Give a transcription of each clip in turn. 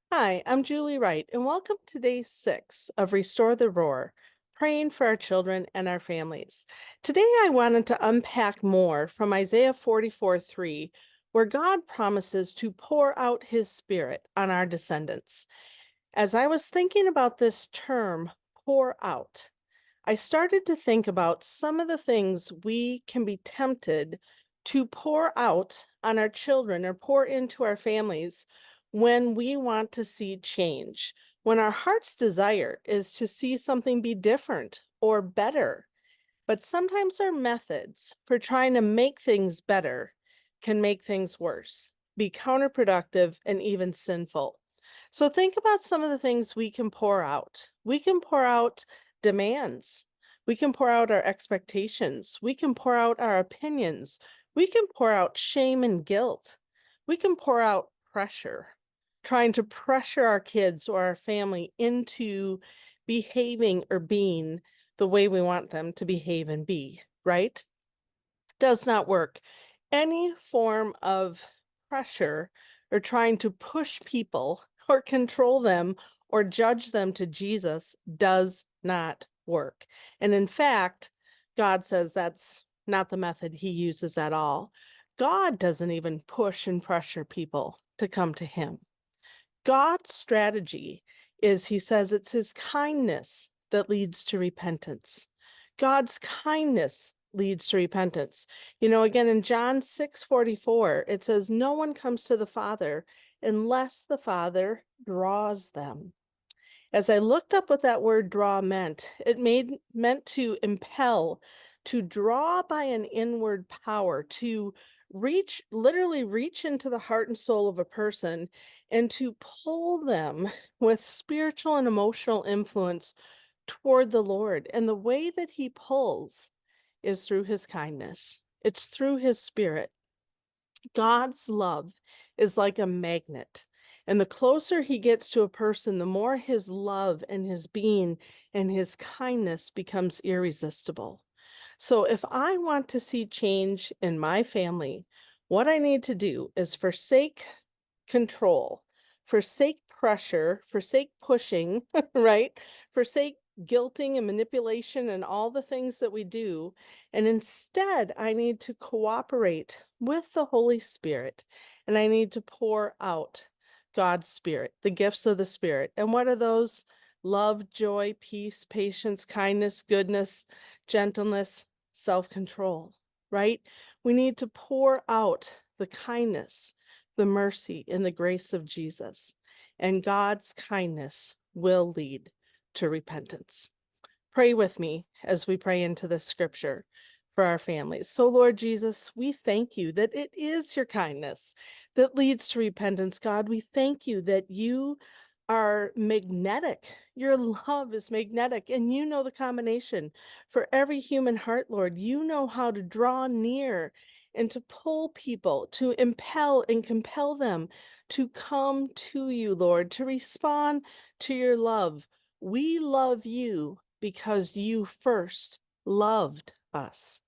Hi, I'm Julie Wright, and welcome to day 6 of Restore the Roar, praying for our children and our families. Today, I wanted to unpack more from Isaiah 44:3, where God promises to pour out his spirit on our descendants. As I was thinking about this term, pour out, I started to think about some of the things we can be tempted to pour out on our children or pour into our families when we want to see change, when our heart's desire is to see something be different or better. But sometimes our methods for trying to make things better can make things worse, be counterproductive, and even sinful. So think about some of the things we can pour out. We can pour out demands. We can pour out our expectations. We can pour out our opinions. We can pour out shame and guilt. We can pour out pressure, trying to pressure our kids or our family into behaving or being the way we want them to behave and be, right? Does not work. Any form of pressure or trying to push people or control them or judge them to Jesus does not work. And in fact, God says that's not the method he uses at all. God doesn't even push and pressure people to come to him. God's strategy is he says it's his kindness that leads to repentance. God's kindness leads to repentance. Again, in John 6:44, it says, no one comes to the Father unless the Father draws them. As I looked up what that word draw meant, it meant to impel, to draw by an inward power, to literally reach into the heart and soul of a person and to pull them with spiritual and emotional influence toward the Lord. And the way that he pulls is through his kindness. It's through his spirit. God's love is like a magnet. And the closer he gets to a person, the more his love and his being and his kindness becomes irresistible. So if I want to see change in my family, what I need to do is forsake control, forsake pressure, forsake pushing, right? Forsake guilting and manipulation and all the things that we do. And instead, I need to cooperate with the Holy Spirit and I need to pour out God's Spirit, the gifts of the Spirit. And what are those? Love, joy, peace, patience, kindness, goodness, gentleness, self-control, right? We need to pour out the kindness, the mercy, and the grace of Jesus. And God's kindness will lead to repentance. Pray with me as we pray into this scripture for our families. So, Lord Jesus, we thank you that it is your kindness that leads to repentance. God, we thank you that you are magnetic. Your love is magnetic, and you know the combination for every human heart, Lord. You know how to draw near and to pull people, to impel and compel them to come to you, Lord, to respond to your love. We love you because you first loved us.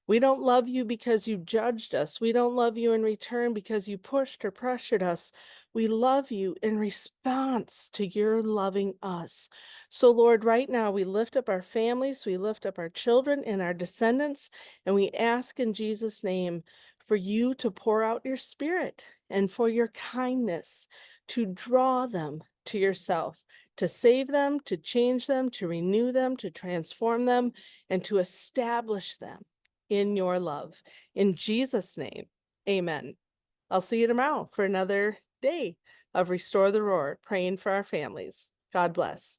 We don't love you because you judged us. We don't love you in return because you pushed or pressured us. We love you in response to your loving us. So, Lord, right now we lift up our families, we lift up our children and our descendants, and we ask in Jesus' name for you to pour out your spirit and for your kindness to draw them to yourself, to save them, to change them, to renew them, to transform them, and to establish them in your love. In Jesus' name, amen. I'll see you tomorrow for another day of Restore the Roar, praying for our families. God bless.